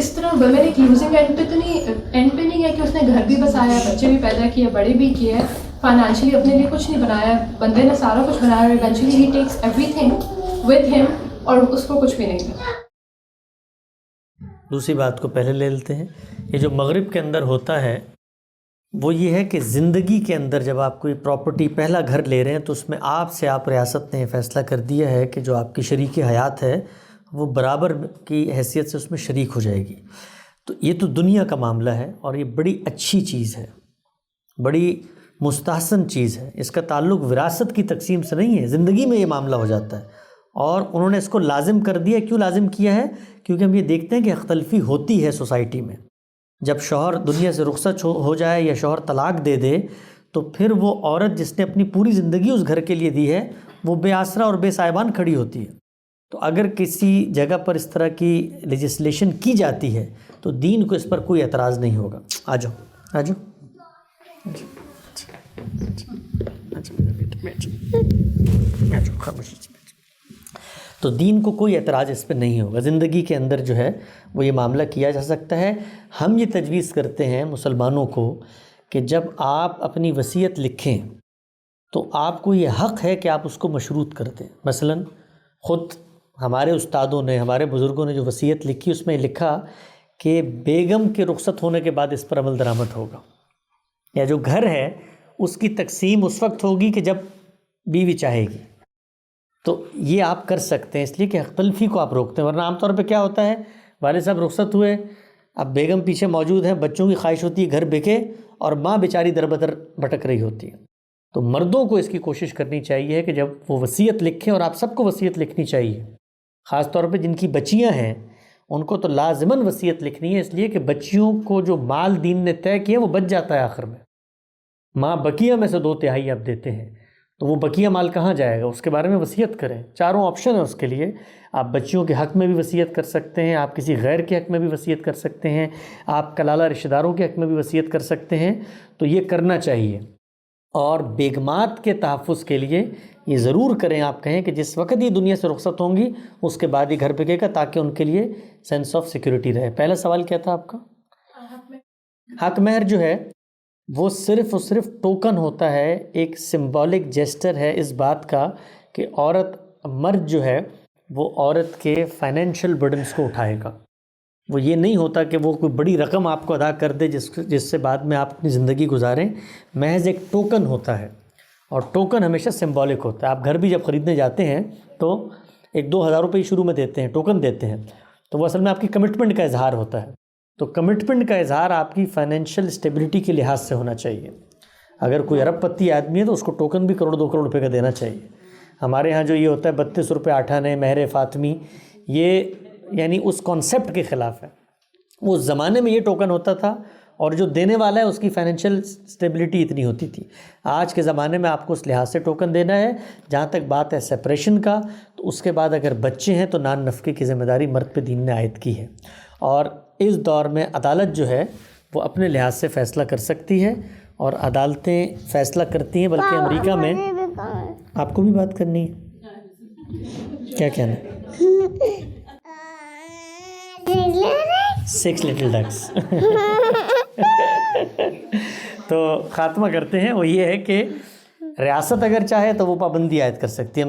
اس طرح ویمن ایک losing and پہ نہیں ہے کہ اس نے گھر بھی بسایا, بچے بھی پیدا کیے, بڑے بھی کیے, فائنینشلی اپنے لیے کچھ نہیں بنایا, بندے نے سارا کچھ بنایا, اور ایونچولی ہی ٹیکس ایوری تھنگ ود ہم, اور اس کو کچھ بھی نہیں تھا. دوسری بات کو پہلے لے لیتے ہیں. یہ جو مغرب کے اندر ہوتا ہے وہ یہ ہے کہ زندگی کے اندر جب آپ کوئی پراپرٹی پہلا گھر لے رہے ہیں تو اس میں آپ ریاست نے فیصلہ کر دیا ہے کہ جو آپ کی شریک حیات ہے وہ برابر کی حیثیت سے اس میں شریک ہو جائے گی. تو یہ تو دنیا کا معاملہ ہے اور یہ بڑی اچھی چیز ہے, بڑی مستحسن چیز ہے. اس کا تعلق وراثت کی تقسیم سے نہیں ہے, زندگی میں یہ معاملہ ہو جاتا ہے اور انہوں نے اس کو لازم کر دیا. کیوں لازم کیا ہے؟ کیونکہ ہم یہ دیکھتے ہیں کہ اختلاف ہوتی ہے سوسائٹی میں. جب شوہر دنیا سے رخصت ہو جائے یا شوہر طلاق دے دے تو پھر وہ عورت جس نے اپنی پوری زندگی اس گھر کے لیے دی ہے وہ بے آسرا اور بے سائبان کھڑی ہوتی ہے. تو اگر کسی جگہ پر اس طرح کی لیجسلیشن کی جاتی ہے تو دین کو اس پر کوئی اعتراض نہیں ہوگا. آ جاؤ آ جاؤ. تو دین کو کوئی اعتراض اس پہ نہیں ہوگا. زندگی کے اندر جو ہے وہ یہ معاملہ کیا جا سکتا ہے. ہم یہ تجویز کرتے ہیں مسلمانوں کو کہ جب آپ اپنی وصیت لکھیں تو آپ کو یہ حق ہے کہ آپ اس کو مشروط کر دیں. مثلا خود ہمارے استادوں نے, ہمارے بزرگوں نے جو وصیت لکھی اس میں لکھا کہ بیگم کے رخصت ہونے کے بعد اس پر عمل درآمد ہوگا, یا جو گھر ہے اس کی تقسیم اس وقت ہوگی کہ جب بیوی چاہے گی. تو یہ آپ کر سکتے ہیں اس لیے کہ حق تلفی کو آپ روکتے ہیں. ورنہ عام طور پہ کیا ہوتا ہے, والد صاحب رخصت ہوئے, اب بیگم پیچھے موجود ہیں, بچوں کی خواہش ہوتی ہے گھر بکے اور ماں بیچاری در بدر بھٹک رہی ہوتی ہے. تو مردوں کو اس کی کوشش کرنی چاہیے کہ جب وہ وصیت لکھیں, اور آپ سب کو وصیت لکھنی چاہیے, خاص طور پہ جن کی بچیاں ہیں ان کو تو لازماً وصیت لکھنی ہے, اس لیے کہ بچیوں کو جو مال دین نے طے کیا وہ بچ جاتا ہے آخر میں. ماں بقیہ میں سے 2/3 آپ دیتے ہیں تو وہ بقیہ مال کہاں جائے گا, اس کے بارے میں وصیت کریں. چاروں آپشن ہیں اس کے لیے. آپ بچیوں کے حق میں بھی وصیت کر سکتے ہیں, آپ کسی غیر کے حق میں بھی وصیت کر سکتے ہیں, آپ کلالہ رشتہ داروں کے حق میں بھی وصیت کر سکتے ہیں. تو یہ کرنا چاہیے. اور بیگمات کے تحفظ کے لیے یہ ضرور کریں, آپ کہیں کہ جس وقت یہ دنیا سے رخصت ہوں گی اس کے بعد یہ گھر پہ گا, تاکہ ان کے لیے سینس آف سیکورٹی رہے. پہلا سوال کیا تھا آپ کا؟ حق مہر جو ہے وہ صرف اور صرف ٹوکن ہوتا ہے, ایک سمبولک جیسٹر ہے اس بات کا کہ مرد جو ہے وہ عورت کے فائنینشیل برڈنس کو اٹھائے گا. وہ یہ نہیں ہوتا کہ وہ کوئی بڑی رقم آپ کو ادا کر دے جس سے بعد میں آپ اپنی زندگی گزاریں. محض ایک ٹوکن ہوتا ہے, اور ٹوکن ہمیشہ سمبولک ہوتا ہے. آپ گھر بھی جب خریدنے جاتے ہیں تو 1-2 ہزار روپے شروع میں دیتے ہیں, ٹوکن دیتے ہیں, تو وہ اصل میں آپ کی کمٹمنٹ کا اظہار ہوتا ہے. تو کمٹمنٹ کا اظہار آپ کی فائنینشیل اسٹیبلٹی کے لحاظ سے ہونا چاہیے. اگر کوئی ارب پتی آدمی ہے تو اس کو ٹوکن بھی 1-2 کروڑ روپے کا دینا چاہیے. ہمارے ہاں جو یہ ہوتا ہے 32 روپے 8 آنے مہر فاطمی, یہ یعنی اس کانسیپٹ کے خلاف ہے. اس زمانے میں یہ ٹوکن ہوتا تھا, اور جو دینے والا ہے اس کی فائنینشیل اسٹیبلٹی اتنی ہوتی تھی. آج کے زمانے میں آپ کو اس لحاظ سے ٹوکن دینا ہے. جہاں تک بات ہے سپریشن کا, تو اس کے بعد اگر بچے ہیں تو نان نفقے کی ذمہ داری مرد پہ دین نے عائد کی ہے. اور اس دور میں عدالت جو ہے وہ اپنے لحاظ سے فیصلہ کر سکتی ہے, اور عدالتیں فیصلہ کرتی ہیں. بلکہ امریکہ میں آپ کو بھی بات کرنی ہے, کیا کہنا ہے؟ 6 little ducks. تو خاتمہ کرتے ہیں. وہ یہ ہے کہ ریاست اگر چاہے تو وہ پابندی عائد کر سکتی ہے.